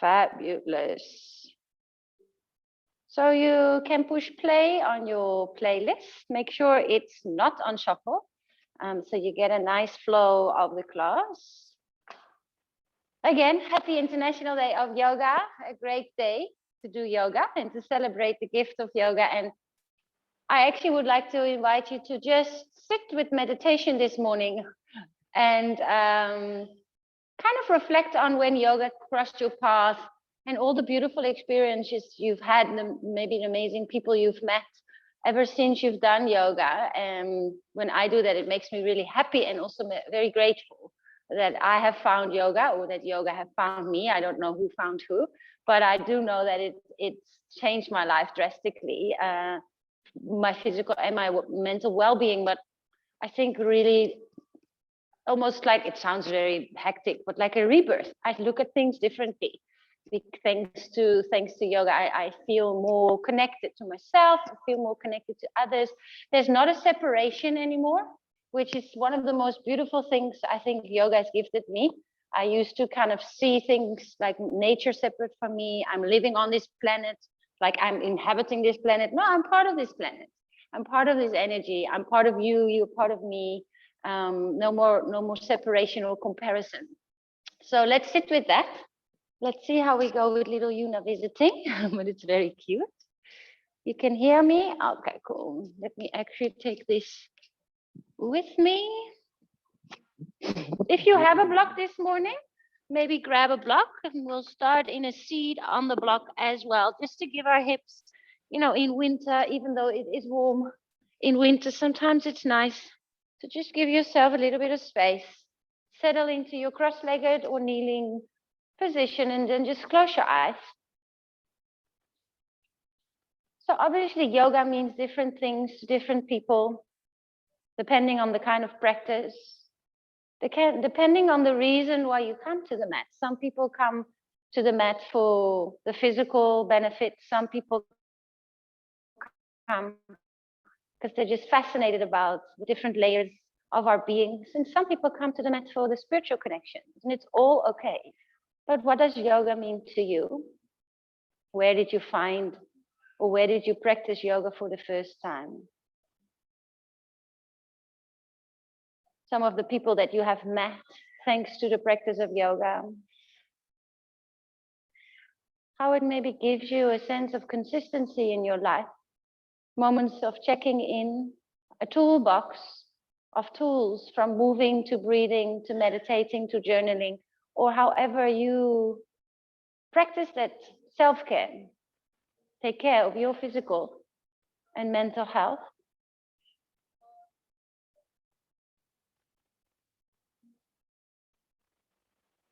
Fabulous. So you can push play on your playlist. Make sure it's not on shuffle. So you get a nice flow of the class. Again, happy International Day of Yoga. A great day to do yoga and to celebrate the gift of yoga. And I actually would like to invite you to just sit with meditation this morning and kind of reflect on when yoga crossed your path and all the beautiful experiences you've had, maybe the amazing people you've met ever since you've done yoga. And when I do that, it makes me really happy and also very grateful that I have found yoga, or that yoga have found me. I don't know who found who, but I do know that it's changed my life drastically, my physical and my mental well-being. But I think really almost like, it sounds very hectic, but like a rebirth. I look at things differently. Thanks to yoga, I feel more connected to myself. I feel more connected to others. There's not a separation anymore, which is one of the most beautiful things I think yoga has gifted me. I used to kind of see things like nature separate from me. I'm living on this planet, like I'm inhabiting this planet. No, I'm part of this planet. I'm part of this energy. I'm part of you. You're part of me. No more separation or comparison. So let's sit with that. Let's see how we go with little Yuna visiting, but it's very cute. You can hear me? Okay, cool. Let me actually take this with me. If you have a block this morning, maybe grab a block and we'll start in a seat on the block as well, just to give our hips, you know, in winter, even though it is warm in winter, sometimes it's nice to just give yourself a little bit of space. Settle into your cross-legged or kneeling position and then just close your eyes. So obviously yoga means different things to different people, depending on the kind of practice, depending on the reason why you come to the mat. Some people come to the mat for the physical benefits. Some people come because they're just fascinated about the different layers of our beings. And some people come to the mat for the spiritual connection, and it's all okay. But what does yoga mean to you? Where did you find, or where did you practice yoga for the first time? Some of the people that you have met thanks to the practice of yoga. How it maybe gives you a sense of consistency in your life. Moments of checking in, a toolbox of tools, from moving to breathing to meditating to journaling, or however you practice that self-care. Take care of your physical and mental health.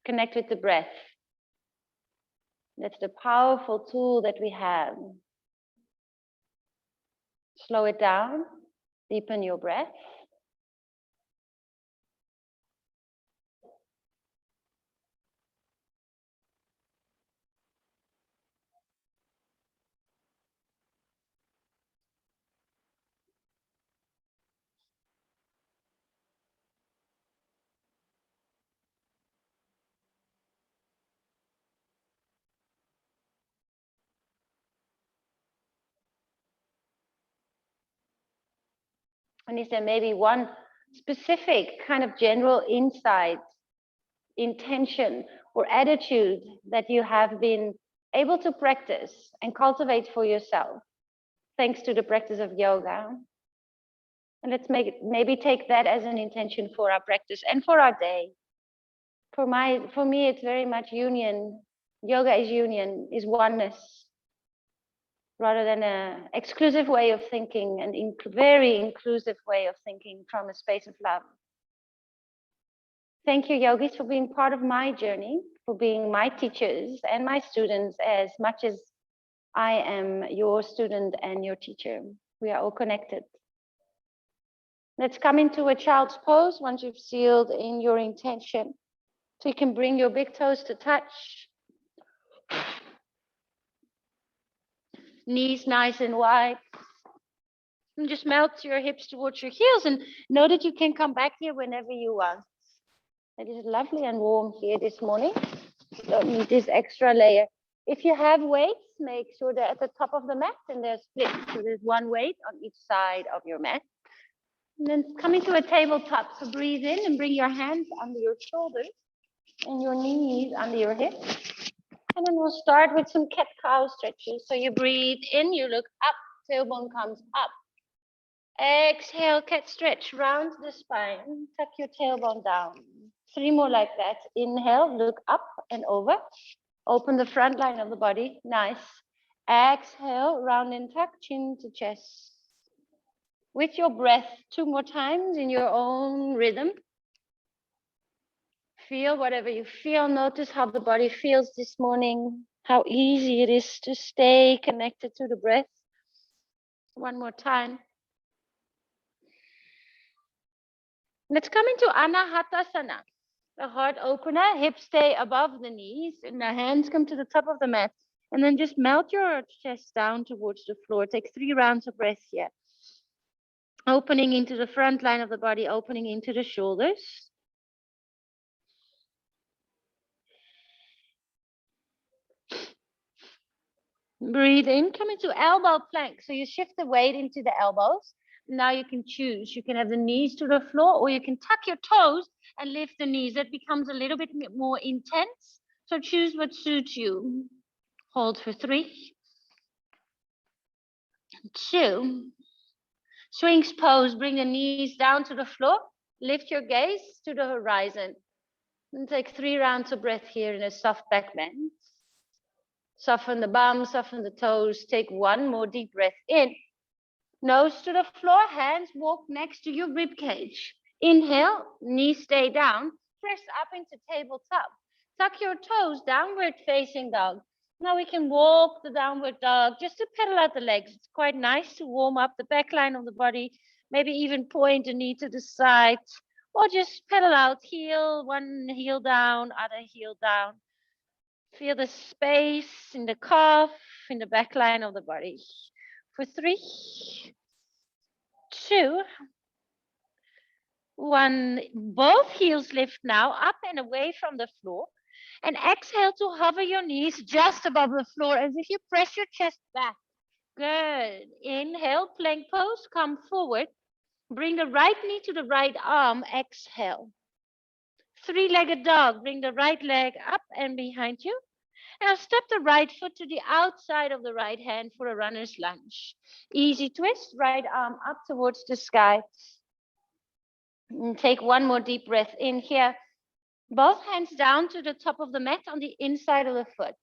Connect with the breath. That's the powerful tool that we have. Slow it down, deepen your breath. And is there maybe one specific kind of general insight, intention, or attitude that you have been able to practice and cultivate for yourself thanks to the practice of yoga? And let's maybe take that as an intention for our practice and for our day. For me, it's very much union. Yoga is union, is oneness, rather than an exclusive way of thinking, and very inclusive way of thinking from a space of love. Thank you, yogis, for being part of my journey, for being my teachers and my students as much as I am your student and your teacher. We are all connected. Let's come into a child's pose once you've sealed in your intention. So you can bring your big toes to touch. Knees nice and wide. And just melt your hips towards your heels, and know that you can come back here whenever you want. It is lovely and warm here this morning. Don't need this extra layer. If you have weights, make sure they're at the top of the mat and they're split. So there's one weight on each side of your mat. And then come into a tabletop. So breathe in and bring your hands under your shoulders and your knees under your hips. And then we'll start with some cat-cow stretches. So you breathe in, you look up, tailbone comes up. Exhale, cat stretch, round the spine, tuck your tailbone down. 3 more like that. Inhale, look up and over. Open the front line of the body, nice. Exhale, round and tuck, chin to chest. With your breath, 2 more times in your own rhythm. Feel whatever you feel. Notice how the body feels this morning, how easy it is to stay connected to the breath. 1 more time. Let's come into Anahatasana, the heart opener. Hips stay above the knees and the hands come to the top of the mat. And then just melt your chest down towards the floor. Take 3 rounds of breath here. Opening into the front line of the body, opening into the shoulders. Breathe in, come into elbow plank. So you shift the weight into the elbows. Now you can choose. You can have the knees to the floor or you can tuck your toes and lift the knees. That becomes a little bit more intense. So choose what suits you. Hold for 3, 2. Swings pose, bring the knees down to the floor. Lift your gaze to the horizon. And take 3 rounds of breath here in a soft back bend. Soften the bum, soften the toes. Take 1 more deep breath in. Nose to the floor, hands walk next to your rib cage. Inhale, knees stay down. Press up into tabletop. Tuck your toes, downward facing dog. Now we can walk the downward dog just to pedal out the legs. It's quite nice to warm up the back line of the body. Maybe even point the knee to the side. Or just pedal out, heel, one heel down, other heel down. Feel the space in the calf, in the back line of the body. For 3, 2, 1. Both heels lift now, up and away from the floor. And exhale to hover your knees just above the floor as if you press your chest back. Good. Inhale, plank pose, come forward. Bring the right knee to the right arm. Exhale. 3-legged dog. Bring the right leg up and behind you. Now step the right foot to the outside of the right hand for a runner's lunge. Easy twist, right arm up towards the sky. And take 1 more deep breath in here. Both hands down to the top of the mat on the inside of the foot.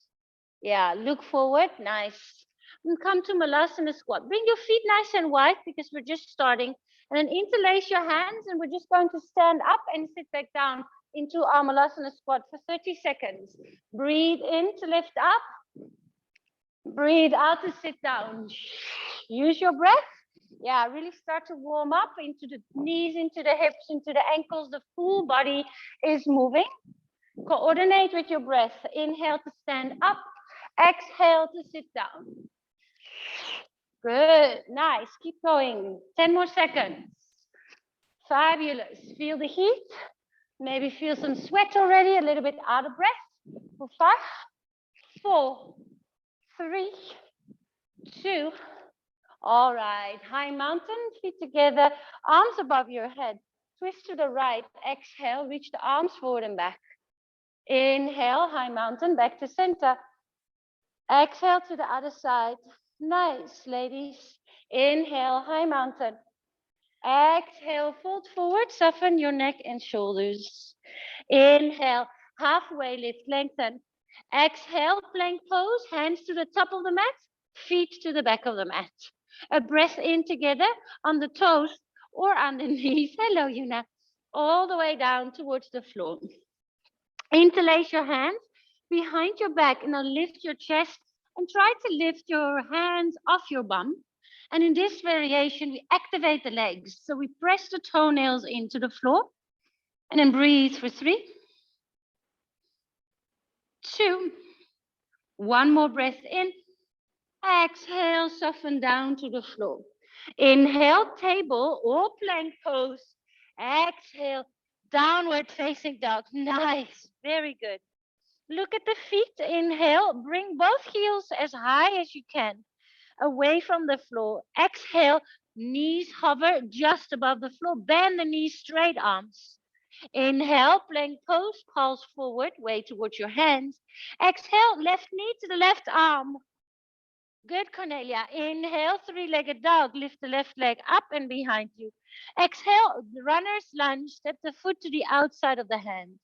Yeah, look forward, nice. And come to Malasana Squat. Bring your feet nice and wide because we're just starting. And then interlace your hands and we're just going to stand up and sit back down into our Malasana Squat for 30 seconds. Breathe in to lift up. Breathe out to sit down. Use your breath. Yeah, really start to warm up into the knees, into the hips, into the ankles. The full body is moving. Coordinate with your breath. Inhale to stand up. Exhale to sit down. Good, nice. Keep going. 10 more seconds. Fabulous. Feel the heat. Maybe feel some sweat already, a little bit out of breath. For 5, 4, 3, 2. All right, high mountain, feet together, arms above your head. Twist to the right, exhale, reach the arms forward and back. Inhale, high mountain, back to center. Exhale to the other side. Nice, ladies. Inhale, high mountain. Exhale, fold forward, soften your neck and shoulders. Inhale, halfway lift, lengthen. Exhale, plank pose, hands to the top of the mat, feet to the back of the mat. A breath in together on the toes or underneath. Hello, Yuna. All the way down towards the floor. Interlace your hands behind your back and now lift your chest and try to lift your hands off your bum. And in this variation, we activate the legs. So we press the toenails into the floor and then breathe for 3, 2, 1 more breath in. Exhale, soften down to the floor. Inhale, table or plank pose. Exhale, downward facing dog. Nice, very good. Look at the feet. Inhale, bring both heels as high as you can, away from the floor. Exhale, knees hover just above the floor. Bend the knees, straight arms. Inhale, plank pose, palms forward, weight towards your hands. Exhale, left knee to the left arm. Good, Cornelia. Inhale, three-legged dog. Lift the left leg up and behind you. Exhale, runner's lunge. Step the foot to the outside of the hand.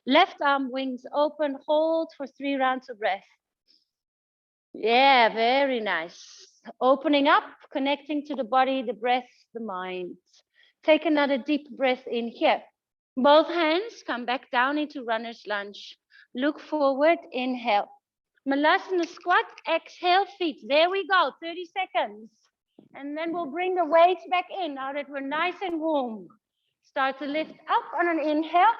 Left arm, wings open. Hold for 3 rounds of breath. Yeah, very nice. Opening up, connecting to the body, the breath, the mind. Take another deep breath in here. Both hands come back down into runner's lunge. Look forward, inhale. Malasana Squat, exhale, feet. There we go, 30 seconds. And then we'll bring the weights back in now that we're nice and warm. Start to lift up on an inhale.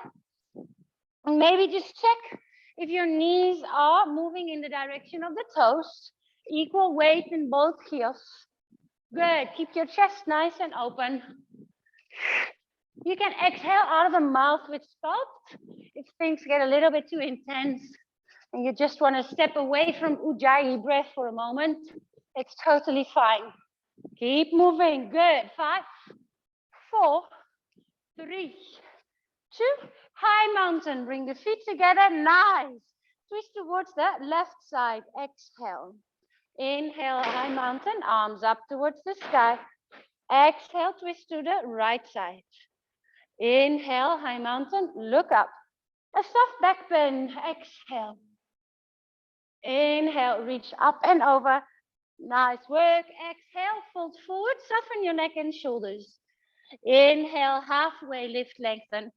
And maybe just check if your knees are moving in the direction of the toes. Equal weight in both heels. Good, keep your chest nice and open. You can exhale out of the mouth with Sculpt if things get a little bit too intense and you just want to step away from Ujjayi breath for a moment. It's totally fine. Keep moving. Good. 5, 4, 3, 2. High mountain. Bring the feet together. Nice. Twist towards the left side. Exhale. Inhale, high mountain. Arms up towards the sky. Exhale, twist to the right side. Inhale, high mountain, look up. A soft back bend, exhale. Inhale, reach up and over. Nice work. Exhale, fold forward, soften your neck and shoulders. Inhale, halfway lift, lengthen.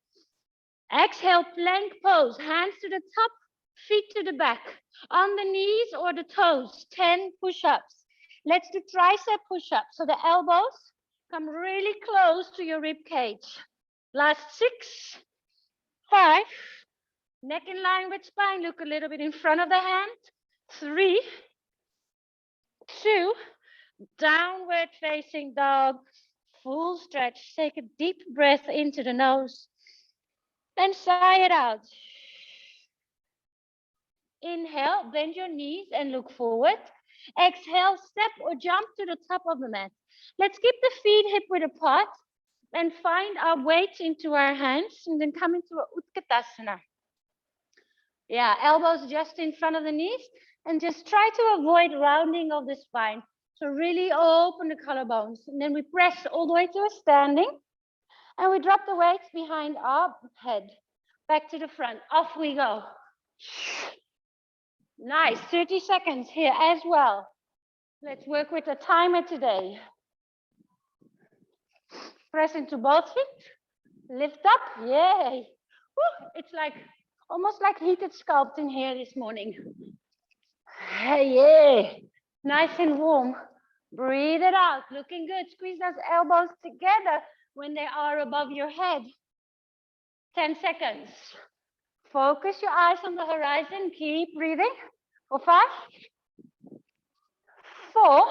Exhale, plank pose, hands to the top, feet to the back. On the knees or the toes, 10 push-ups. Let's do tricep push-ups. So the elbows come really close to your rib cage. Last 6, 5, neck in line with spine, look a little bit in front of the hand. 3, 2, downward facing dog, full stretch. Take a deep breath into the nose and sigh it out. Inhale, bend your knees and look forward. Exhale, step or jump to the top of the mat. Let's keep the feet hip width apart and find our weight into our hands and then come into a Utkatasana. Yeah, elbows just in front of the knees and just try to avoid rounding of the spine. So really open the collarbones and then we press all the way to a standing and we drop the weights behind our head. Back to the front, off we go. Nice, 30 seconds here as well. Let's work with the timer today. Press into both feet, lift up, yay. Woo, it's like, almost like heated Sculpt in here this morning. Hey, yeah, nice and warm. Breathe it out, looking good. Squeeze those elbows together when they are above your head. 10 seconds. Focus your eyes on the horizon, keep breathing. For 5, 4,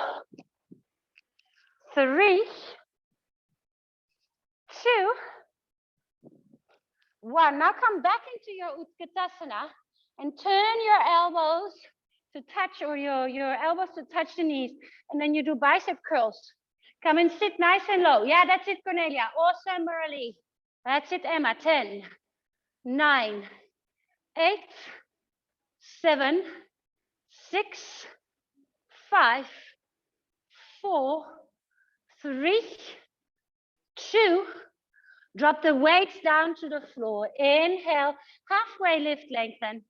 3, 2, 1. Now come back into your Utkatasana and turn your elbows to touch, or your elbows to touch the knees. And then you do bicep curls. Come and sit nice and low. Yeah, that's it, Cornelia. Awesome, Marley. That's it, Emma. 10, 9, 8, 7, 6, 5, 4, 3, 2. Drop the weights down to the floor. Inhale, halfway lift, lengthen.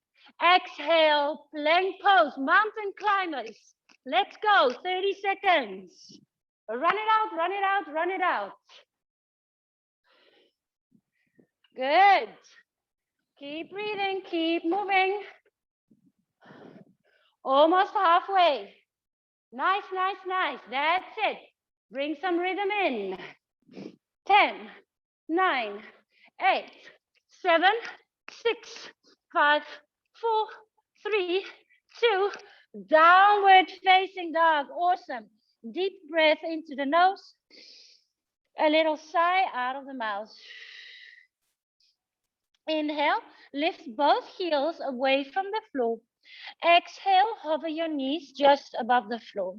Exhale, plank pose, mountain climbers. Let's go, 30 seconds. Run it out, run it out, run it out. Good. Keep breathing, keep moving. Almost halfway. Nice, nice, nice. That's it. Bring some rhythm in. 10, 9, 8, 7, 6, 5, 4, 3, 2. Downward facing dog. Awesome. Deep breath into the nose. A little sigh out of the mouth. Inhale, lift both heels away from the floor. Exhale, hover your knees just above the floor.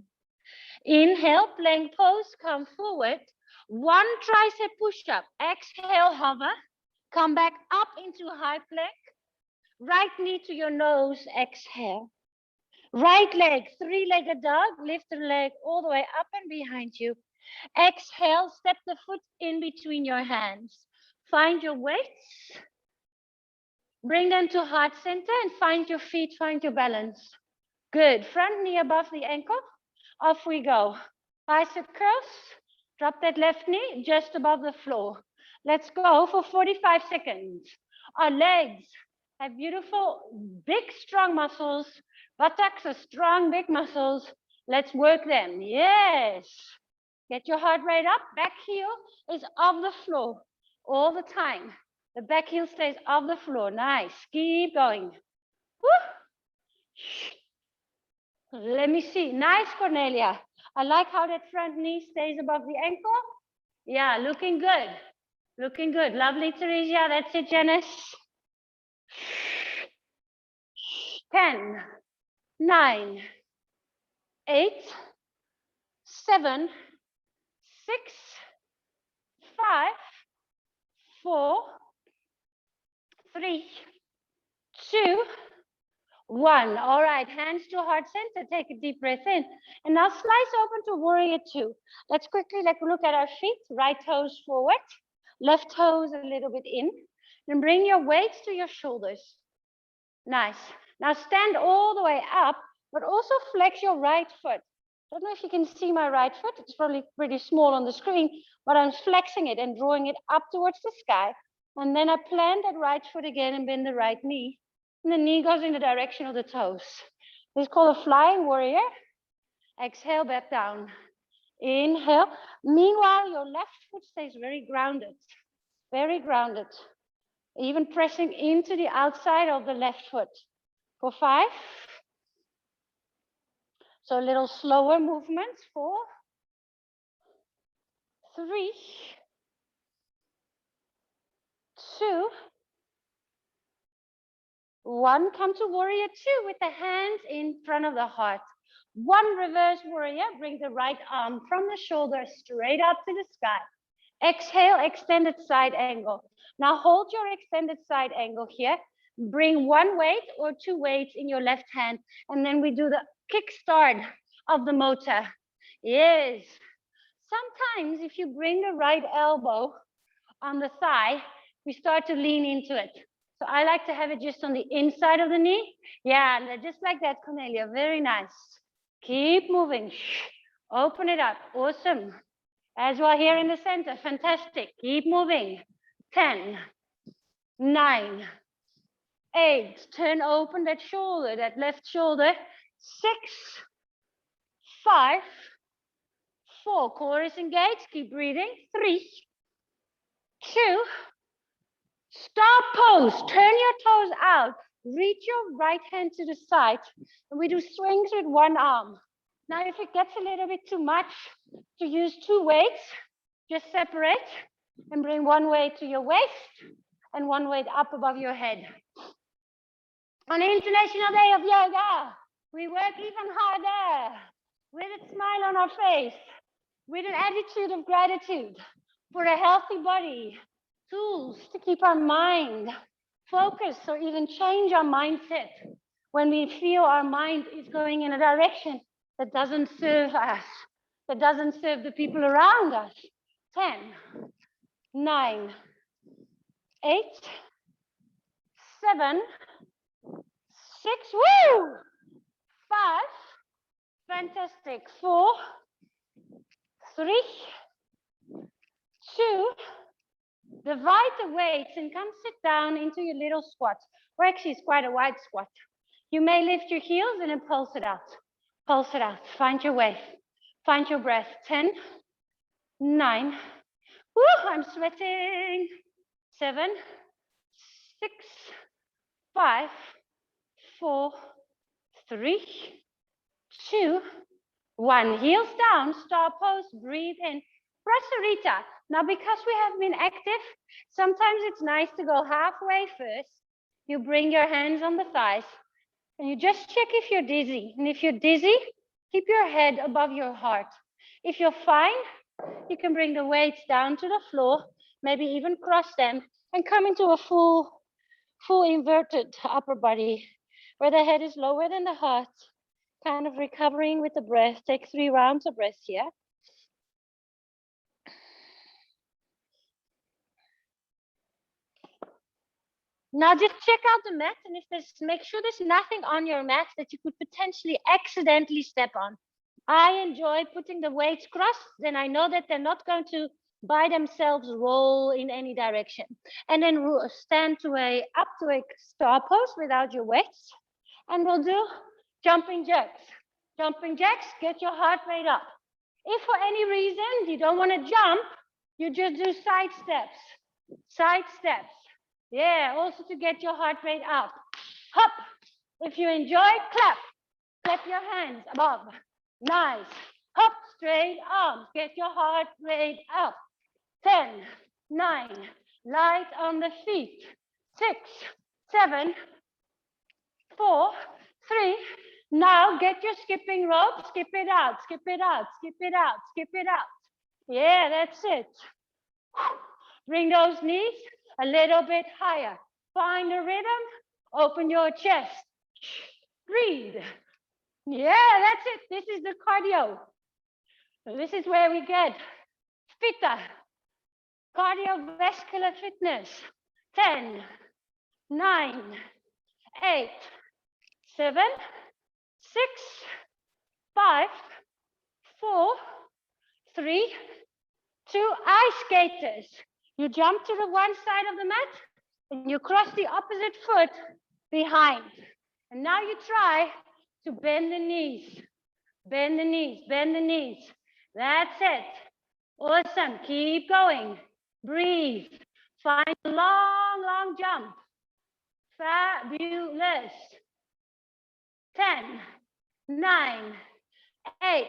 Inhale, plank pose, come forward. One tricep push-up. Exhale, hover. Come back up into high plank. Right knee to your nose, exhale. Right leg, three-legged dog. Lift the leg all the way up and behind you. Exhale, step the foot in between your hands. Find your weights. Bring them to heart center and find your feet, find your balance. Good. Front knee above the ankle. Off we go. Bicep curls. Drop that left knee just above the floor. Let's go for 45 seconds. Our legs have beautiful, big, strong muscles. Buttocks are strong, big muscles. Let's work them. Yes. Get your heart rate up. Back heel is off the floor all the time. The back heel stays off the floor. Nice. Keep going. Woo. Let me see. Nice, Cornelia. I like how that front knee stays above the ankle. Yeah, looking good. Looking good. Lovely, Teresia. That's it, Janice. 10, 9, 8, 7, 6, 5, 4, 3, 2, 1. All right, hands to heart center. Take a deep breath in. And now slice open to warrior two. Let's quickly look at our feet. Right toes forward, left toes a little bit in. Then bring your weights to your shoulders. Nice. Now stand all the way up, but also flex your right foot. Don't know if you can see my right foot. It's probably pretty small on the screen, but I'm flexing it and drawing it up towards the sky. And then I plant that right foot again and bend the right knee. And the knee goes in the direction of the toes. This is called a flying warrior. Exhale, back down. Inhale. Meanwhile, your left foot stays very grounded. Very grounded. Even pressing into the outside of the left foot. For 5. So a little slower movements. 4, 3, 2, 1. Come to warrior two with the hands in front of the heart. 1 reverse warrior. Bring the right arm from the shoulder straight up to the sky. Exhale, extended side angle. Now hold your extended side angle here. Bring 1 weight or 2 weights in your left hand. And then we do the kickstart of the motor. Yes. Sometimes if you bring the right elbow on the thigh, we start to lean into it. So I like to have it just on the inside of the knee. Yeah, just like that, Cornelia. Very nice. Keep moving. Open it up. Awesome. As well here in the center. Fantastic. Keep moving. 10, 9, 8. Turn open that shoulder, that left shoulder. 6, 5, 4. Core is engaged. Keep breathing. 3, 2. Stop pose. Turn your toes out. Reach your right hand to the side. And we do swings with 1 arm. Now, if it gets a little bit too much to use 2 weights, just separate and bring 1 weight to your waist and 1 weight up above your head. On the International Day of Yoga, we work even harder with a smile on our face, with an attitude of gratitude for a healthy body, tools to keep our mind focused or even change our mindset when we feel our mind is going in a direction that doesn't serve us, that doesn't serve the people around us. 10, 9, 8, 7, 6, woo! 5, fantastic. 4, 3, 2, divide the weights and come sit down into your little squat. Or actually, it's quite a wide squat. You may lift your heels and then pulse it out. Pulse it out. Find your way. Find your breath. 10, 9. Woo, I'm sweating. 7, 6, 5, 4, 3, 2, 1. Heels down. Star pose. Breathe in. Prasarita. Now, because we have been active, sometimes it's nice to go halfway first. You bring your hands on the thighs and you just check if you're dizzy. And if you're dizzy, keep your head above your heart. If you're fine, you can bring the weights down to the floor, maybe even cross them and come into a full inverted upper body where the head is lower than the heart, kind of recovering with the breath. Take 3 rounds of breath here. Now just check out the mat, and if make sure there's nothing on your mat that you could potentially accidentally step on. I enjoy putting the weights crossed, then I know that they're not going to by themselves roll in any direction. And then stand up to a star pose without your weights. And we'll do jumping jacks. Jumping jacks, get your heart rate up. If for any reason you don't want to jump, you just do side steps. Side steps. Yeah, also to get your heart rate up. Hop. If you enjoy, clap. Clap your hands above. Nice. Hop, straight arms. Get your heart rate up. 10, 9, light on the feet. 6, 7, 4, 3. Now get your skipping rope. Skip it out, skip it out, skip it out, skip it out. Yeah, that's it. Bring those knees a little bit higher. Find a rhythm. Open your chest. Breathe. Yeah, that's it. This is the cardio. This is where we get fitter. Cardiovascular fitness. 10, 9, 8, 7, 6, 5, 4, 3, 2. Ice skaters. You jump to the one side of the mat and you cross the opposite foot behind. And now you try to bend the knees. Bend the knees, bend the knees. That's it. Awesome. Keep going. Breathe. Find a long, long jump. Fabulous. 10, 9, 8,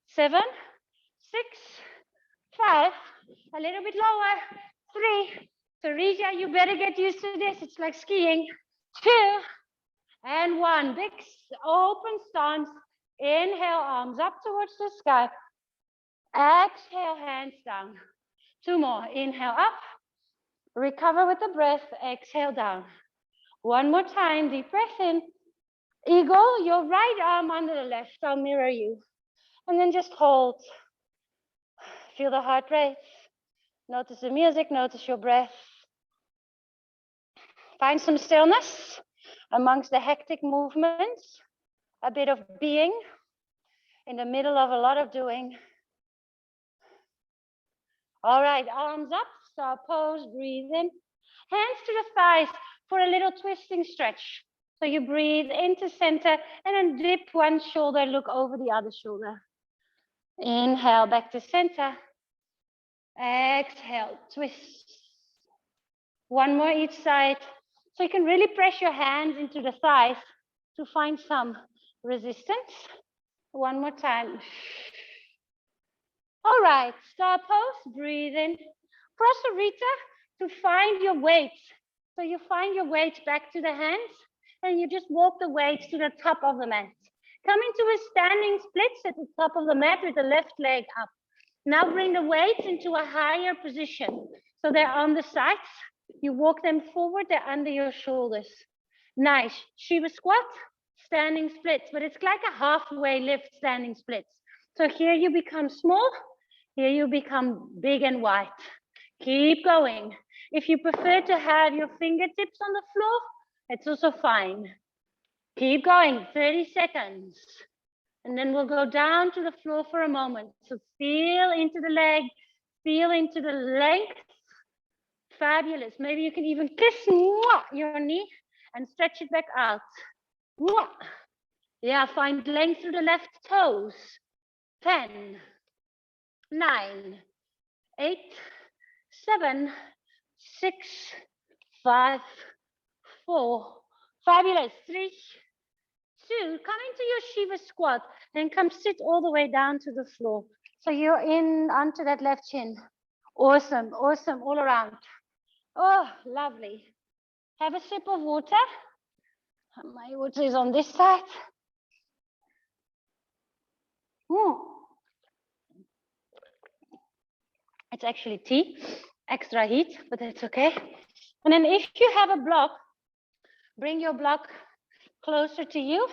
7, 6, 5, a little bit lower, 3. Teresa, you better get used to this. It's like skiing. 2, and 1. Big open stance. Inhale, arms up towards the sky. Exhale, hands down. 2 more. Inhale up. Recover with the breath. Exhale down. 1 more time. Deep breath in. Eagle, your right arm under the left. I'll mirror you. And then just hold. Feel the heart rate. Notice the music. Notice your breath. Find some stillness amongst the hectic movements. A bit of being in the middle of a lot of doing. All right, arms up, star pose, breathe in. Hands to the thighs for a little twisting stretch. So you breathe into center and then dip one shoulder, look over the other shoulder. Inhale, back to center. Exhale, twist. 1 more each side. So you can really press your hands into the thighs to find some resistance. 1 more time. All right, star pose, breathe in. Press Rita to find your weights. So you find your weights back to the hands and you just walk the weights to the top of the mat. Come into a standing splits at the top of the mat with the left leg up. Now bring the weights into a higher position. So they're on the sides. You walk them forward, they're under your shoulders. Nice. Shiva squat, standing splits, but it's like a halfway lift standing splits. So here you become small, here you become big and wide. Keep going. If you prefer to have your fingertips on the floor, it's also fine. Keep going, 30 seconds. And then we'll go down to the floor for a moment. So feel into the leg, feel into the length. Fabulous. Maybe you can even kiss your knee and stretch it back out. Yeah, find length through the left toes. 10, 9, 8, 7, 6, 5, 4. Fabulous. 3, 2. Come into your Shiva squat. Then come sit all the way down to the floor. So you're in onto that left shin. Awesome, awesome, all around. Oh, lovely. Have a sip of water. My water is on this side. It's actually tea, extra heat, but that's okay. And then if you have a block, bring your block closer to you.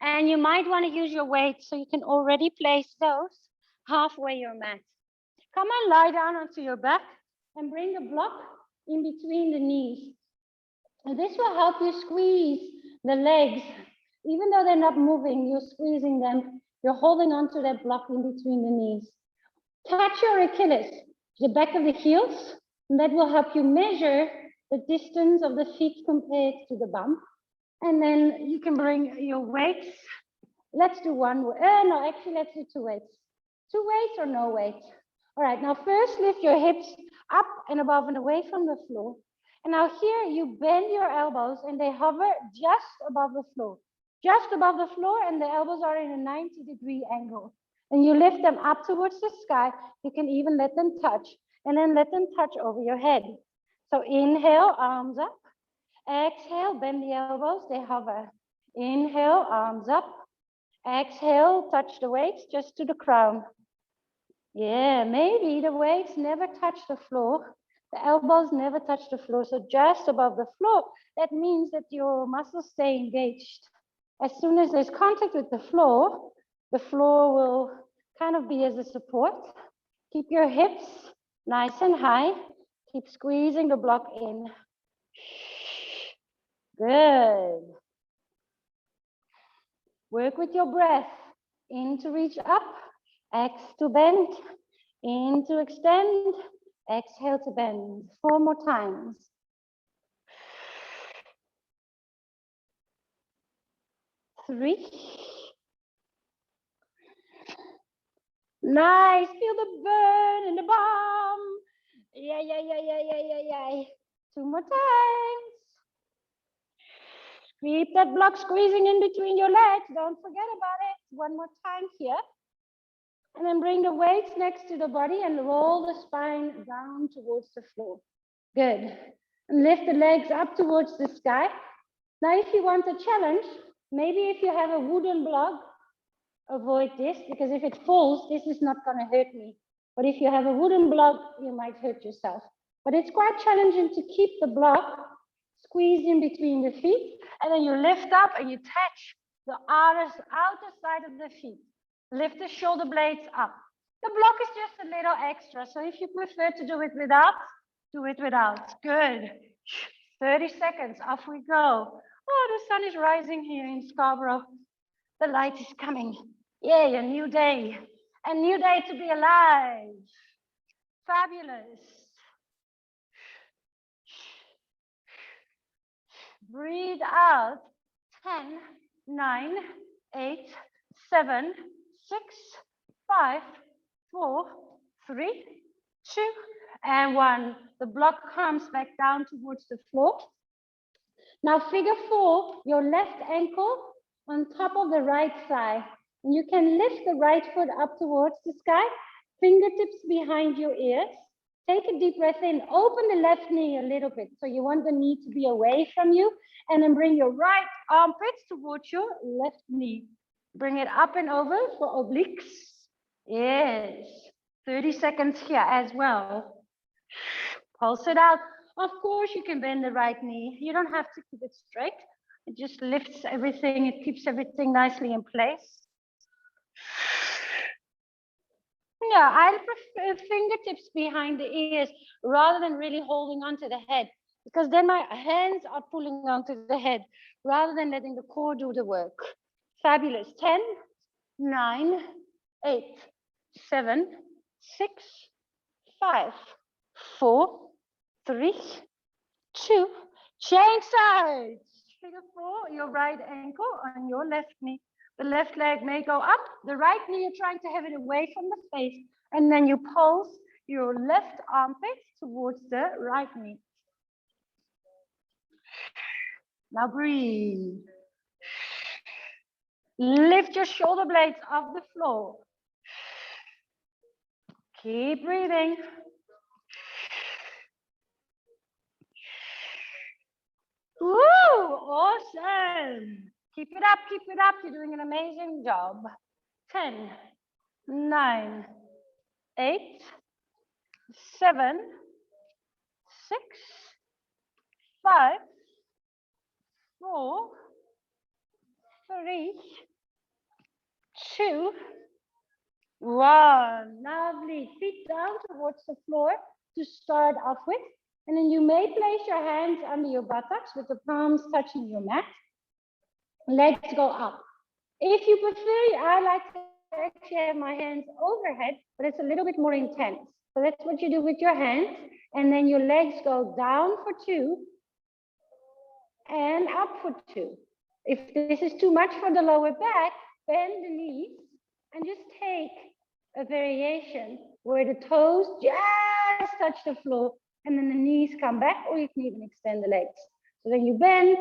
And you might want to use your weights so you can already place those halfway your mat. Come and lie down onto your back and bring the block in between the knees. And this will help you squeeze the legs. Even though they're not moving, you're squeezing them. You're holding onto that block in between the knees. Catch your Achilles, the back of the heels, and that will help you measure the distance of the feet compared to the bum. And then you can bring your weights. Let's do one. No, actually, let's do two weights. Two weights or no weight? All right, now first lift your hips up and above and away from the floor. And now here you bend your elbows and they hover just above the floor. Just above the floor, and the elbows are in a 90-degree angle. And you lift them up towards the sky. You can even let them touch, and then let them touch over your head. So inhale, arms up. Exhale, bend the elbows, they hover. Inhale, arms up. Exhale, touch the weights just to the crown. Yeah, maybe the weights never touch the floor. The elbows never touch the floor, so just above the floor. That means that your muscles stay engaged. As soon as there's contact with the floor will kind of be as a support. Keep your hips nice and high. Keep squeezing the block in. Good. Work with your breath. In to reach up, X to bend, in to extend, exhale to bend. 4 more times. Three. Nice, feel the burn in the bum. Yeah. 2 more times. Keep that block squeezing in between your legs. Don't forget about it. 1 more time here. And then bring the weights next to the body and roll the spine down towards the floor. Good. And lift the legs up towards the sky. Now, if you want a challenge, maybe if you have a wooden block, avoid this, because if it falls, this is not going to hurt me. But if you have a wooden block, you might hurt yourself. But it's quite challenging to keep the block squeezed in between the feet, and then you lift up and you touch the outer side of the feet. Lift the shoulder blades up. The block is just a little extra, so if you prefer to do it without, do it without. Good. 30 seconds, off we go. Oh, the sun is rising here in Scarborough. The light is coming. Yay, a new day. A new day to be alive. Fabulous. Breathe out. 10, 9, 8, 7, 6, 5, 4, 3, 2, and 1. The block comes back down towards the floor. Now, figure 4, your left ankle on top of the right thigh. And you can lift the right foot up towards the sky, fingertips behind your ears. Take a deep breath in, open the left knee a little bit. So you want the knee to be away from you, and then bring your right armpits towards your left knee. Bring it up and over for obliques. Yes, 30 seconds here as well. Pulse it out. Of course, you can bend the right knee. You don't have to keep it straight. It just lifts everything. It keeps everything nicely in place. Yeah, I prefer fingertips behind the ears rather than really holding onto the head, because then my hands are pulling onto the head rather than letting the core do the work. Fabulous. 10, 9, 8, 7, 6, 5, 4, 3, 2, change sides. Figure 4, your right ankle on your left knee. The left leg may go up. The right knee, you're trying to have it away from the face. And then you pulse your left armpit towards the right knee. Now breathe. Lift your shoulder blades off the floor. Keep breathing. Woo! Awesome. Keep it up, keep it up. You're doing an amazing job. 10, 9, 8, 7, 6, 5, 4, 3, 2, 1. Lovely. Feet down towards the floor to start off with. And then you may place your hands under your buttocks with the palms touching your mat. Legs go up. If you prefer, I like to actually have my hands overhead, but it's a little bit more intense. So that's what you do with your hands. And then your legs go down for 2 and up for 2. If this is too much for the lower back, bend the knees and just take a variation where the toes just touch the floor and then the knees come back, or you can even extend the legs. So then you bend.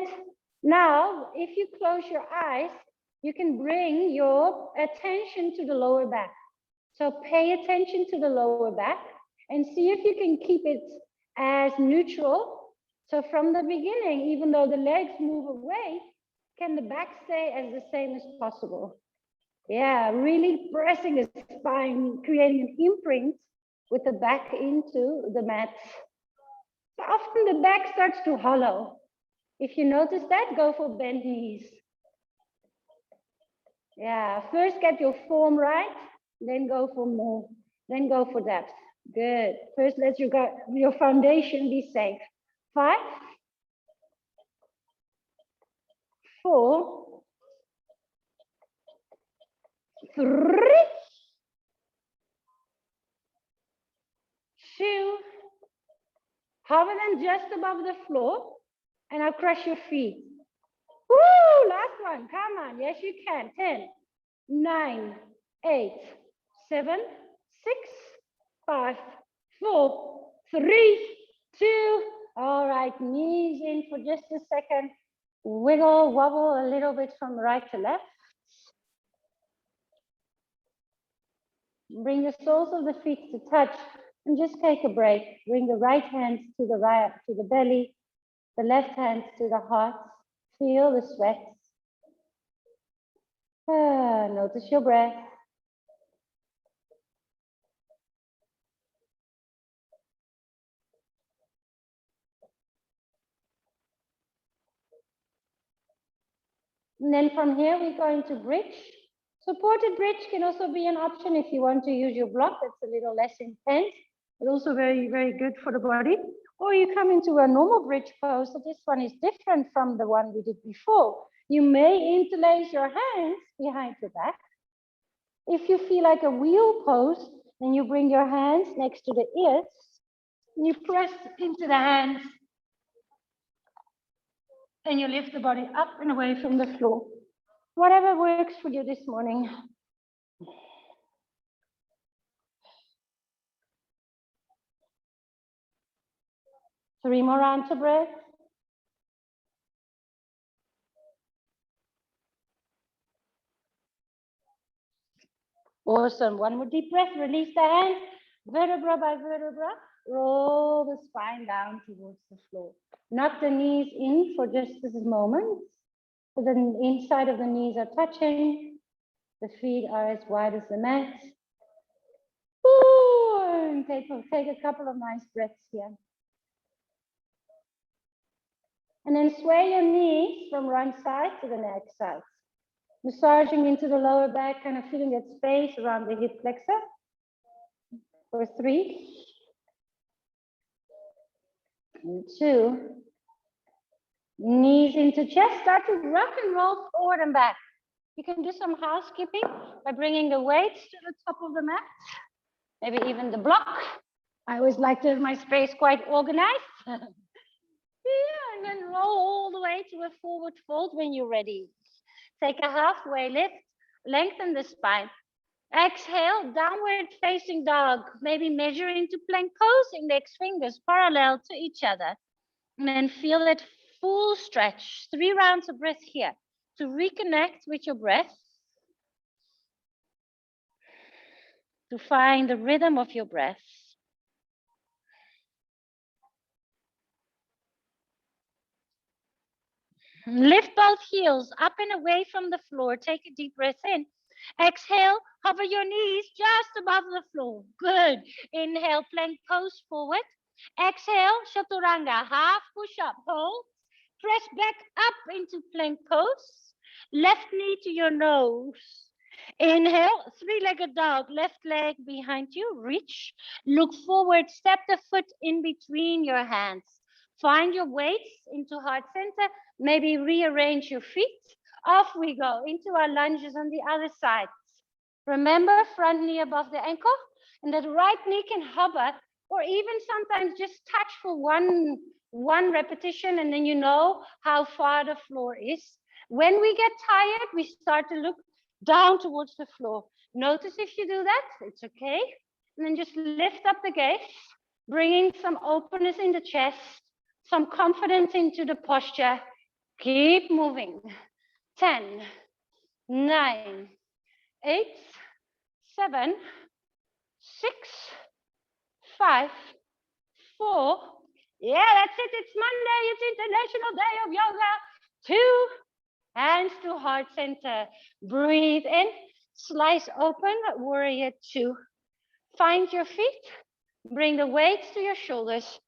Now, if you close your eyes, you can bring your attention to the lower back. So pay attention to the lower back and see if you can keep it as neutral. So from the beginning, even though the legs move away, can the back stay as the same as possible? Yeah, really pressing the spine, creating an imprint with the back into the mat. So often the back starts to hollow. If you notice that, go for bent knees. Yeah, first get your form right, then go for more, then go for depth. Good. First, let your foundation be safe. 5, 4, 3, 2, hover them just above the floor, and now crush your feet. Woo! Last one. Come on. Yes, you can. 10, 9, 8, 7, 6, 5, 4, 3, 2. All right. Knees in for just a second. Wiggle, wobble a little bit from right to left. Bring the soles of the feet to touch and just take a break. Bring the right hand to the belly, the left hand to the heart. Feel the sweat. Notice your breath. And then from here, we're going to bridge. Supported bridge can also be an option if you want to use your block. That's a little less intense, but also very, very good for the body. Or you come into a normal bridge pose. So this one is different from the one we did before. You may interlace your hands behind your back. If you feel like a wheel pose, then you bring your hands next to the ears. And you press into the hands. And you lift the body up and away from the floor. Whatever works for you this morning. Three more rounds of breath. Awesome. One more deep breath. Release the hands. Vertebra by vertebra. Roll the spine down towards the floor. Knock the knees in for just this moment. So the inside of the knees are touching. The feet are as wide as the mat. Ooh, and take a couple of nice breaths here. And then sway your knees from one side to the next side. Massaging into the lower back, kind of feeling that space around the hip flexor. For 3, 2, knees into chest. Start to rock and roll forward and back. You can do some housekeeping by bringing the weights to the top of the mat, maybe even the block. I always like to have my space quite organized. Yeah, and then roll all the way to a forward fold when you're ready. Take a halfway lift, lengthen the spine. Exhale, downward facing dog. Maybe measure into plank pose, index fingers parallel to each other. And then feel that full stretch. 3 rounds of breath here to reconnect with your breath. To find the rhythm of your breath. Lift both heels up and away from the floor. Take a deep breath in. Exhale, hover your knees just above the floor. Good. Inhale, plank pose forward. Exhale, chaturanga, half push-up. Hold. Press back up into plank pose. Left knee to your nose. Inhale, three-legged dog. Left leg behind you. Reach. Look forward. Step the foot in between your hands. Find your weights into heart center. Maybe rearrange your feet. Off we go into our lunges on the other side. Remember, front knee above the ankle, and that right knee can hover, or even sometimes just touch for one repetition, and then you know how far the floor is. When we get tired, we start to look down towards the floor. Notice if you do that, it's okay. And then just lift up the gaze, bringing some openness in the chest, some confidence into the posture. Keep moving. 10, 9, 8, 7, 6, 5, 4. Yeah, that's it. It's Monday. It's International Day of Yoga. 2 hands to heart center. Breathe in. Slice open. Warrior 2. Find your feet. Bring the weights to your shoulders.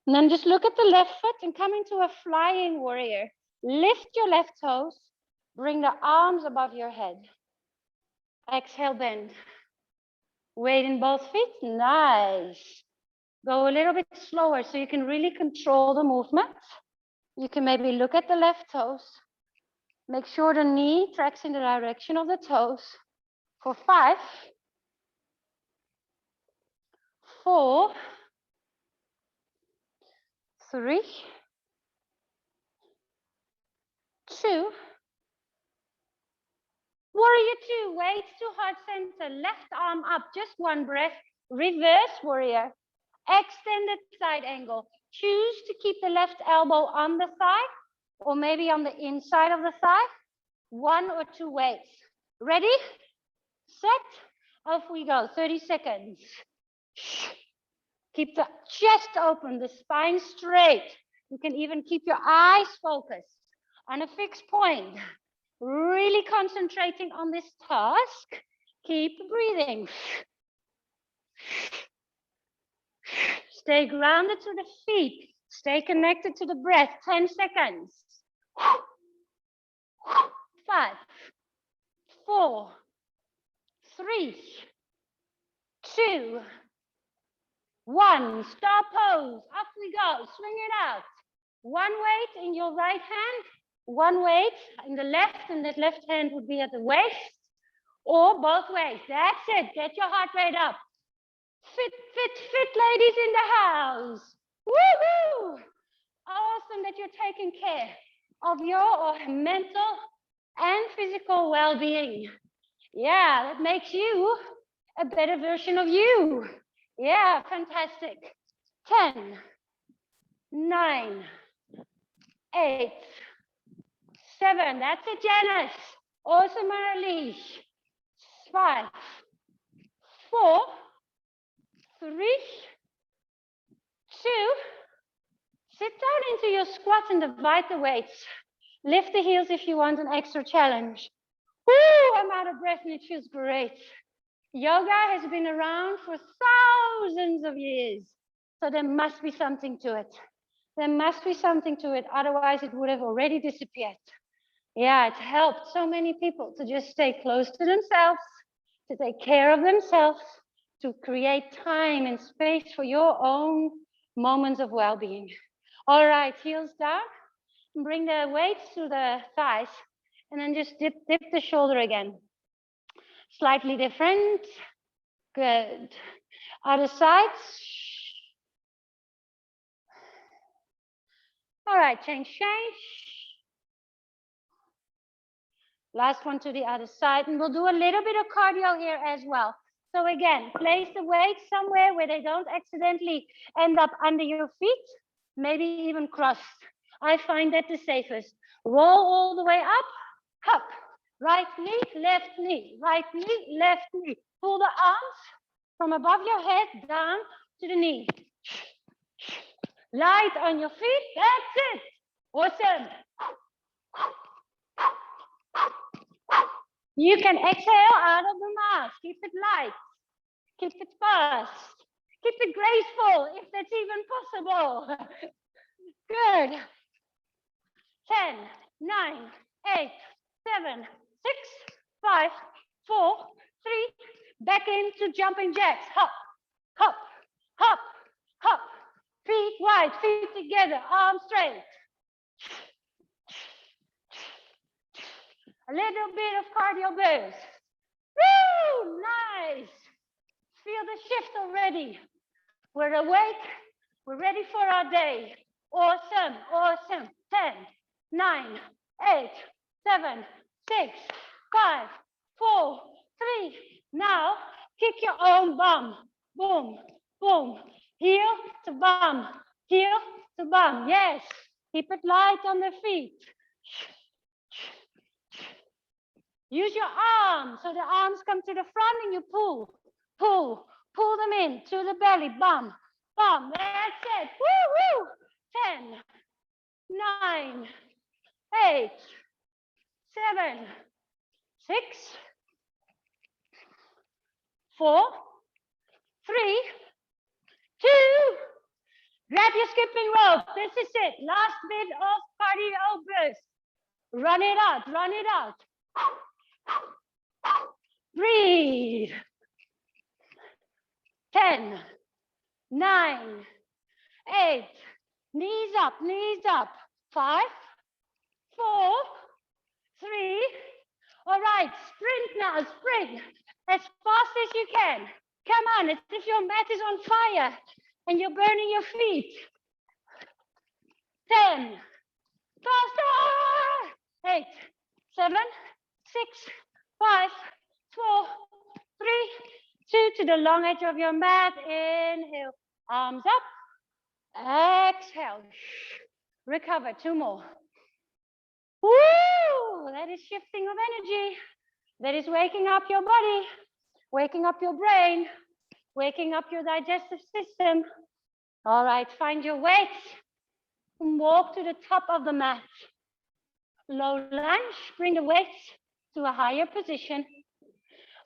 And then just look at the left foot and come into a flying warrior. Lift your left toes. Bring the arms above your head. Exhale, bend. Weight in both feet. Nice. Go a little bit slower so you can really control the movement. You can maybe look at the left toes. Make sure the knee tracks in the direction of the toes. For 5, 4, 3, 2, warrior 2, weights to heart center, left arm up, just one breath, reverse warrior, extended side angle. Choose to keep the left elbow on the thigh, or maybe on the inside of the thigh, 1 or 2 weights. Ready, set, off we go, 30 seconds. Keep the chest open, the spine straight. You can even keep your eyes focused on a fixed point. Really concentrating on this task. Keep breathing. Stay grounded to the feet. Stay connected to the breath. 10 seconds. 5, 4, 3, 2, 1. Stop pose. Up we go. Swing it out. One weight in your right hand. One weight in the left, and that left hand would be at the waist, or both ways. That's it. Get your heart rate up. Fit, ladies in the house. Woohoo! Awesome that you're taking care of your mental and physical well-being. Yeah, that makes you a better version of you. Yeah, fantastic. 10, 9, 8, 7. That's it, Janice. Awesome, release. 5, 4, 3, 2. Sit down into your squat and divide the weights. Lift the heels if you want an extra challenge. Woo, I'm out of breath and it feels great. Yoga has been around for thousands of years, so there must be something to it. There must be something to it, otherwise it would have already disappeared. Yeah, it's helped so many people to just stay close to themselves, to take care of themselves, to create time and space for your own moments of well-being. All right, heels down. Bring the weights to the thighs, and then just dip the shoulder again. Slightly different. Good. Other sides. All right, change. Last one to the other side, and we'll do a little bit of cardio here as well. So again, place the weights somewhere where they don't accidentally end up under your feet, maybe even crossed. I find that the safest. Roll all the way up, right knee, left knee, right knee, left knee. Pull the arms from above your head down to the knee. Light on your feet, that's it. Awesome. You can exhale out of the mouth. Keep it light. Keep it fast. Keep it graceful, if that's even possible. Good. 10, 9, 8, 7, 6, 5, 4, 3. Back into jumping jacks. Hop, hop, hop, hop. Feet wide, feet together, arms straight. A little bit of cardio burst. Woo! Nice. Feel the shift already. We're awake. We're ready for our day. Awesome, awesome. 10, 9, 8, 7, 6, 5, 4, 3. Now, kick your own bum. Boom, boom. Heel to bum. Heel to bum. Yes. Keep it light on the feet. Use your arms. So the arms come to the front and you pull, pull, pull them in to the belly. Bum, bum. That's it. Woo, woo. 10, 9, 8, 7, 6, 4, 3, 2. Grab your skipping rope. This is it. Last bit of cardio burst. Run it out. Run it out. Breathe. 10, 9, 8. Knees up, knees up. 5, 4, 3. All right, sprint now, sprint. As fast as you can. Come on, it's as if your mat is on fire and you're burning your feet. 10. Faster. 8, 7, 6, 5, 4, 3, 2. To the long edge of your mat. Inhale, arms up. Exhale. Recover. 2 more. Woo! That is shifting of energy. That is waking up your body, waking up your brain, waking up your digestive system. All right, find your weights and walk to the top of the mat. Low lunge, bring the weights to a higher position.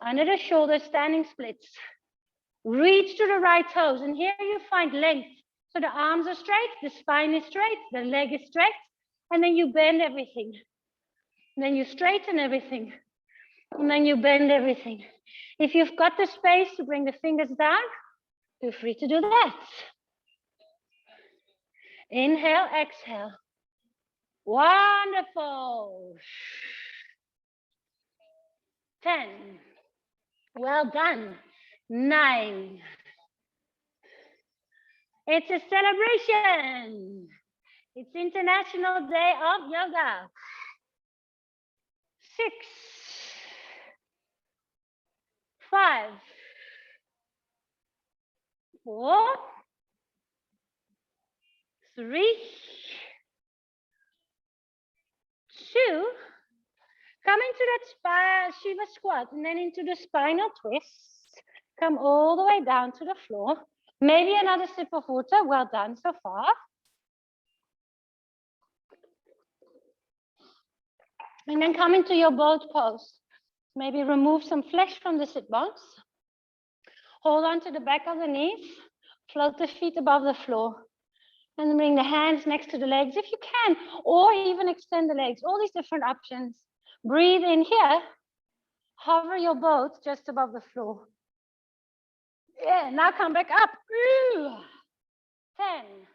Under the shoulders, standing splits. Reach to the right toes, and here you find length. So the arms are straight, the spine is straight, the leg is straight, and then you bend everything. And then you straighten everything. And then you bend everything. If you've got the space to bring the fingers down, feel free to do that. Inhale, exhale. Wonderful. 10. Well done. 9. It's a celebration. It's International Day of Yoga. 6, 5, 4, 3, 2. Come into that Shiva squat and then into the spinal twist. Come all the way down to the floor. Maybe another sip of water. Well done so far. And then come into your boat pose. Maybe remove some flesh from the sit bones. Hold on to the back of the knees. Float the feet above the floor. And bring the hands next to the legs if you can. Or even extend the legs. All these different options. Breathe in here. Hover your boat just above the floor. Yeah, now come back up. 10.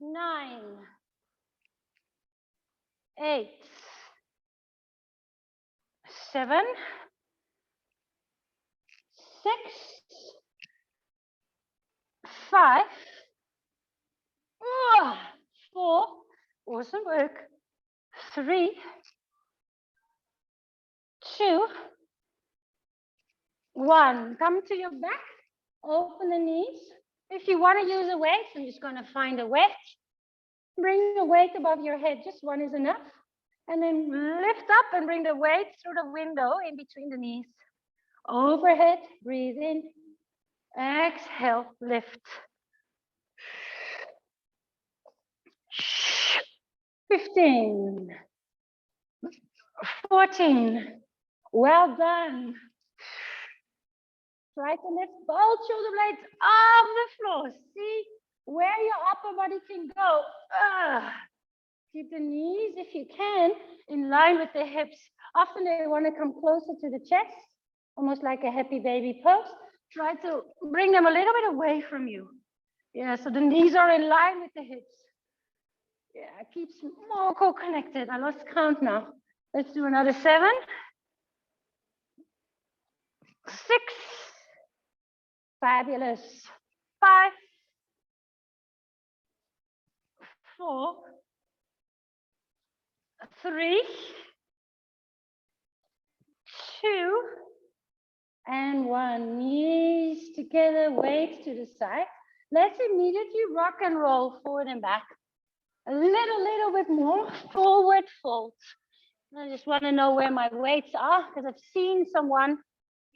9. 8. 7. 6. 5. 4. Awesome work. 3. 2. 1. Come to your back. Open the knees. If you want to use a weight, I'm just going to find a weight. Bring the weight above your head. Just one is enough. And then lift up and bring the weight through the window in between the knees. Overhead, breathe in. Exhale, lift. 15, 14. Well done. Try to lift both shoulder blades off the floor. See where your upper body can go. Keep the knees, if you can, in line with the hips. Often they want to come closer to the chest, almost like a happy baby pose. Try to bring them a little bit away from you. Yeah, so the knees are in line with the hips. Yeah, keeps more core connected. I lost count now. Let's do another 7, 6. Fabulous. 5, 4, 3, 2, and 1. Knees together, weights to the side. Let's immediately rock and roll forward and back. A little bit more forward fold. I just want to know where my weights are because I've seen someone,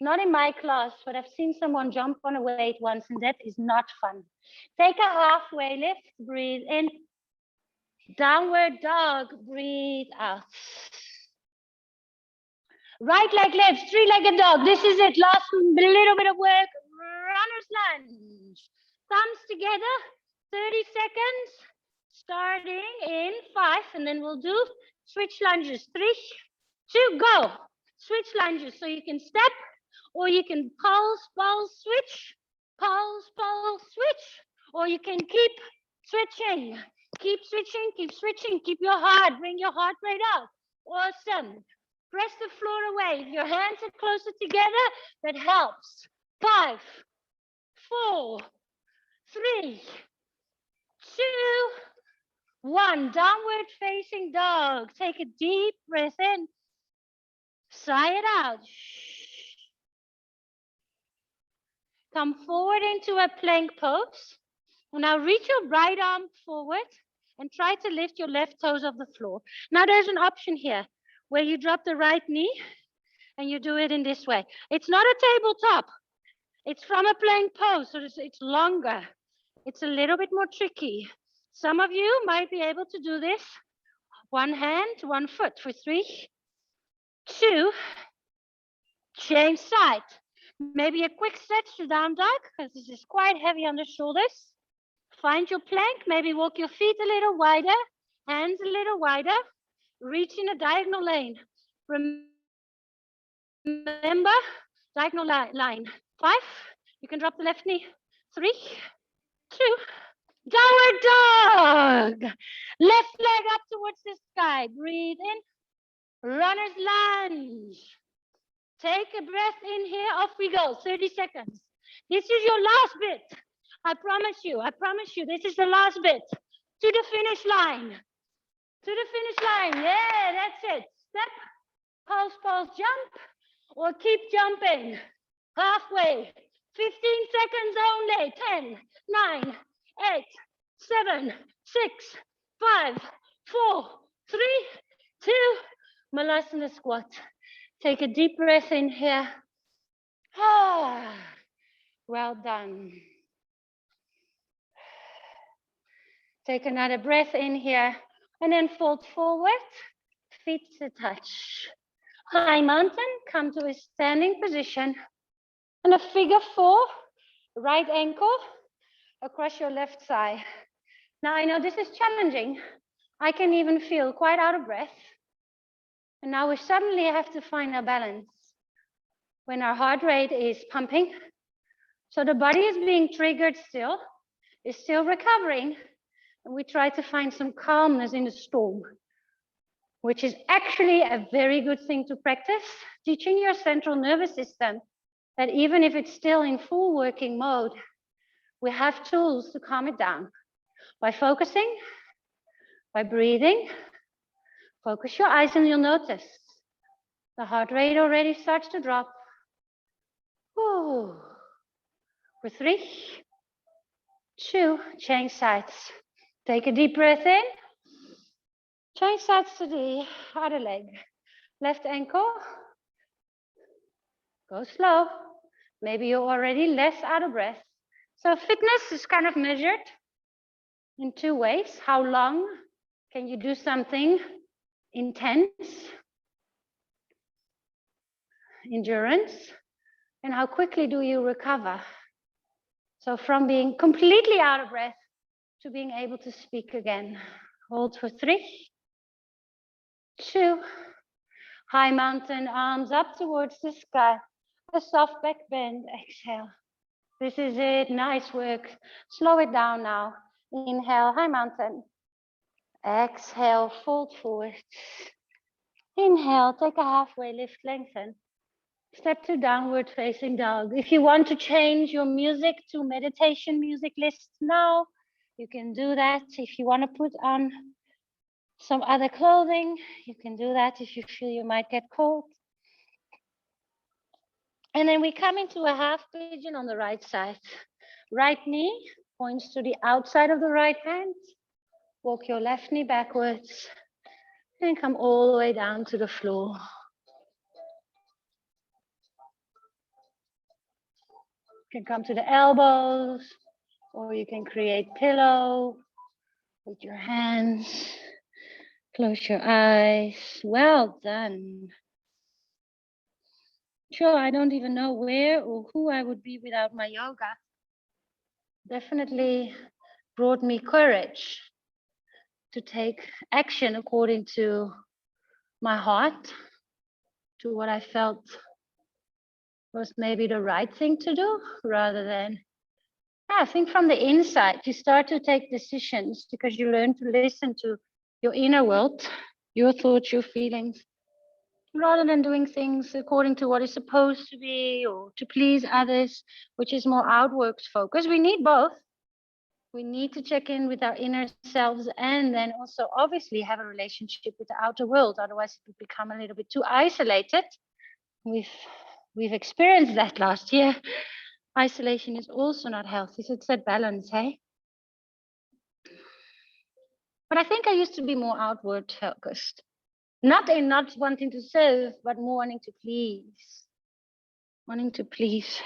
not in my class, but I've seen someone jump on a weight once and that is not fun. Take a halfway lift, breathe in. Downward dog, breathe out. Right leg lifts, 3-legged dog. This is it. Last little bit of work. Runner's lunge. Thumbs together, 30 seconds. Starting in 5, and then we'll do switch lunges. 3, 2, go. Switch lunges. So you can step, or you can pulse, switch. Pulse, switch. Or you can keep switching. Keep switching, keep switching. Keep your heart, bring your heart rate up. Awesome. Press the floor away. If your hands are closer together, that helps. 5, 4, 3, 2, 1. Downward facing dog. Take a deep breath in. Sigh it out. Come forward into a plank pose. Now reach your right arm forward and try to lift your left toes off the floor. Now there's an option here where you drop the right knee and you do it in this way. It's not a tabletop. It's from a plank pose, so it's longer. It's a little bit more tricky. Some of you might be able to do this. 1 hand, 1 foot for 3, 2, change side. Maybe a quick stretch to down dog because this is quite heavy on the shoulders. Find your plank, maybe walk your feet a little wider, hands a little wider, reach in a diagonal lane. Remember, diagonal line. 5, you can drop the left knee. 3, 2, downward dog. Left leg up towards the sky. Breathe in, runner's lunge. Take a breath in here, off we go, 30 seconds. This is your last bit. I promise you, this is the last bit. To the finish line. To the finish line, yeah, that's it. Step, pulse, jump, or keep jumping. Halfway, 15 seconds only. 10, 9, 8, 7, 6, 5, 4, 3, 2, Malasana Squat. Take a deep breath in here. Well done. Take another breath in here and then fold forward, feet to touch. High mountain, come to a standing position. And a figure 4, right ankle across your left thigh. Now I know this is challenging. I can even feel quite out of breath. And now we suddenly have to find a balance when our heart rate is pumping. So the body is being triggered still, is still recovering. And we try to find some calmness in the storm, which is actually a very good thing to practice, teaching your central nervous system that even if it's still in full working mode, we have tools to calm it down by focusing, by breathing. Focus your eyes and you'll notice the heart rate already starts to drop. Ooh. For 3, 2, change sides. Take a deep breath in. Change sides to the other leg. Left ankle. Go slow. Maybe you're already less out of breath. So fitness is kind of measured in 2 ways. How long Can you do something intense? Endurance? And how quickly do you recover? So from being completely out of breath to being able to speak again. Hold for 3, 2. High mountain, arms up towards the sky. A soft back bend, exhale. This is it, nice work. Slow it down now. Inhale, high mountain. Exhale, fold forward. Inhale, take a halfway lift, lengthen. Step to downward facing dog. If you want to change your music to meditation music lists now, you can do that. If you want to put on some other clothing, you can do that if you feel you might get cold. And then we come into a half pigeon on the right side. Right knee points to the outside of the right hand. Walk your left knee backwards and come all the way down to the floor. You can come to the elbows, or you can create pillow with your hands. Close your eyes. Well done. Sure, I don't even know where or who I would be without my yoga. Definitely brought me courage to take action according to my heart, to what I felt was maybe the right thing to do, rather than, I think from the inside, you start to take decisions because you learn to listen to your inner world, your thoughts, your feelings, rather than doing things according to what is supposed to be or to please others, which is more outwards focused. We need both. We need to check in with our inner selves and then also obviously have a relationship with the outer world. Otherwise, it would become a little bit too isolated. We've experienced that last year. Isolation is also not healthy. So it's that balance, hey? But I think I used to be more outward focused. Not in not wanting to serve, but more wanting to please. Wanting to please.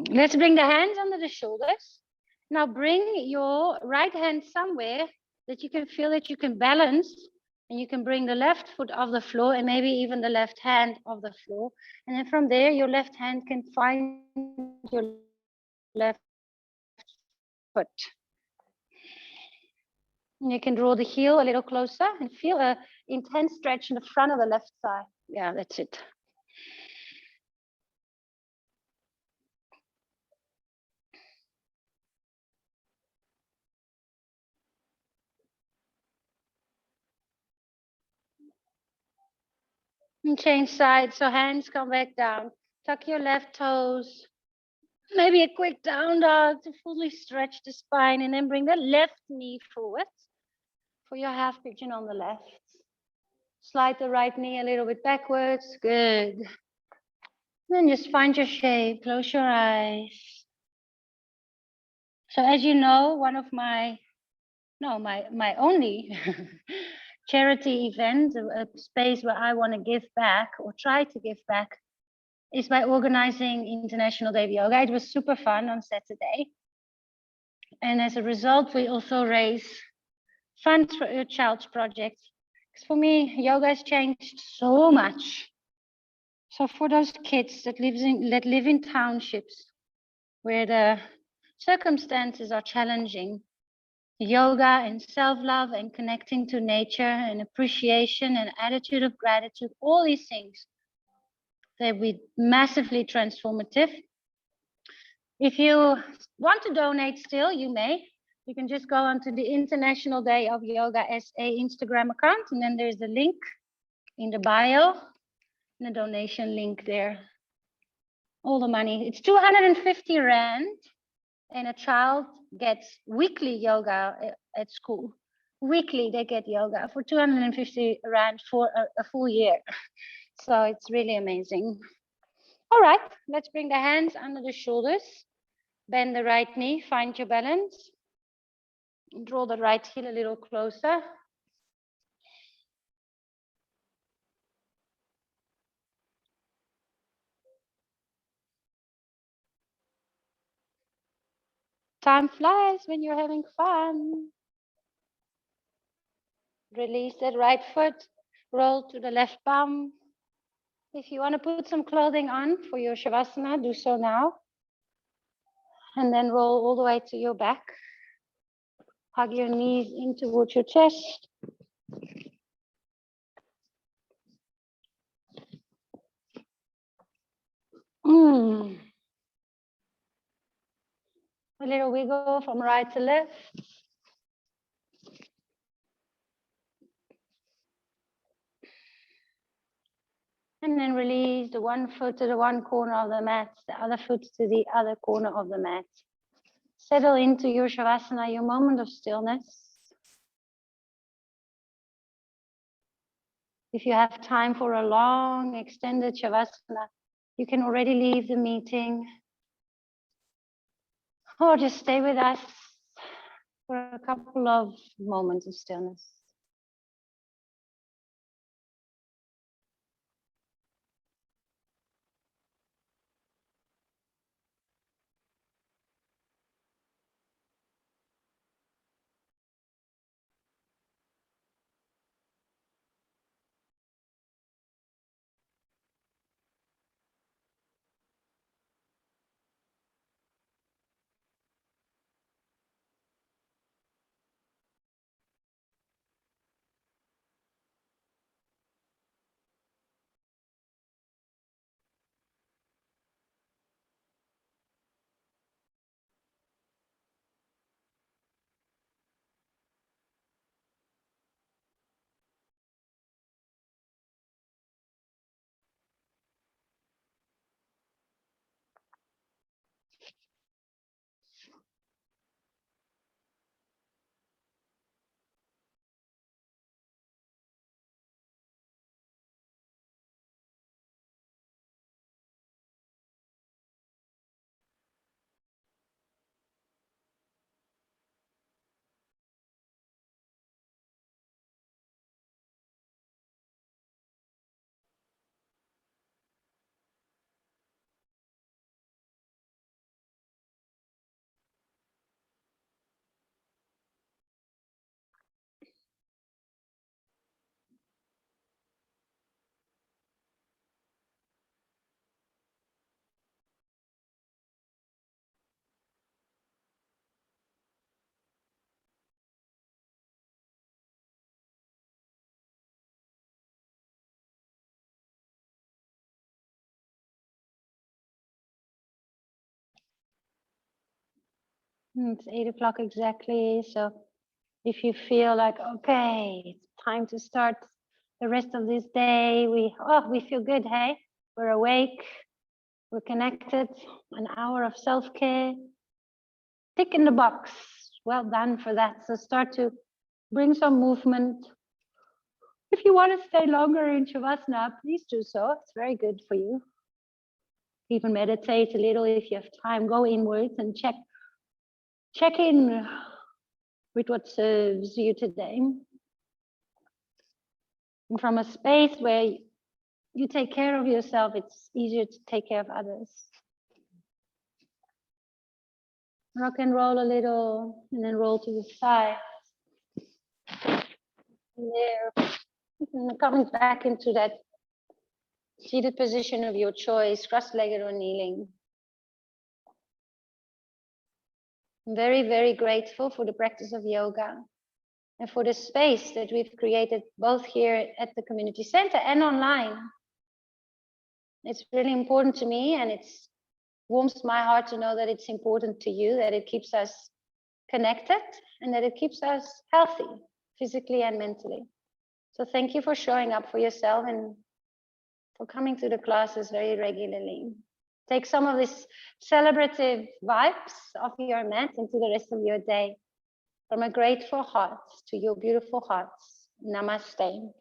Let's bring the hands under the shoulders. Now bring your right hand somewhere that you can feel that you can balance, and you can bring the left foot off the floor and maybe even the left hand off the floor. And then from there, your left hand can find your left foot. And you can draw the heel a little closer and feel an intense stretch in the front of the left thigh. Yeah, that's it. And change sides, so hands come back down. Tuck your left toes. Maybe a quick down dog to fully stretch the spine, and then bring the left knee forward for your half pigeon on the left. Slide the right knee a little bit backwards. Good. Then just find your shape. Close your eyes. So as you know, one of my only charity event, a space where I want to give back or try to give back, is by organizing International Day of Yoga. It was super fun on Saturday. And as a result, we also raise funds for a child's project. Because for me, yoga has changed so much. So for those kids that live in townships where the circumstances are challenging, yoga and self-love and connecting to nature and appreciation and attitude of gratitude, all these things, they will be massively transformative. If you want to donate still, you may. You can just go onto the International Day of Yoga SA Instagram account, and then there's the link in the bio, and the donation link there. All the money, it's 250 Rand, and a child gets weekly yoga at school. Weekly, they get yoga for 250 Rand for a full year. So it's really amazing. All right, let's bring the hands under the shoulders. Bend the right knee, find your balance. Draw the right heel a little closer. Time flies when you're having fun. Release that right foot, roll to the left palm. If you want to put some clothing on for your Shavasana, do so now. And then roll all the way to your back. Hug your knees in towards your chest. A little wiggle from right to left. And then release the one foot to the one corner of the mat, the other foot to the other corner of the mat. Settle into your Shavasana, your moment of stillness. If you have time for a long, extended Shavasana, you can already leave the meeting. Or just stay with us for a couple of moments of stillness. It's 8 o'clock exactly. So if you feel like, okay, it's time to start the rest of this day, we feel good, hey? We're awake, we're connected, an hour of self-care. Tick in the box. Well done for that. So start to bring some movement. If you want to stay longer in Shavasana, please do so. It's very good for you. Even meditate a little if you have time. Go inwards and check in with what serves you today. And from a space where you take care of yourself, it's easier to take care of others. Rock and roll a little and then roll to the side. And there. And coming back into that seated position of your choice, cross-legged or kneeling. I'm very, very grateful for the practice of yoga and for the space that we've created both here at the community center and online. It's really important to me, and it warms my heart to know that it's important to you, that it keeps us connected and that it keeps us healthy, physically and mentally. So thank you for showing up for yourself and for coming to the classes very regularly. Take some of this celebrative vibes of your mat into the rest of your day. From a grateful heart to your beautiful hearts. Namaste.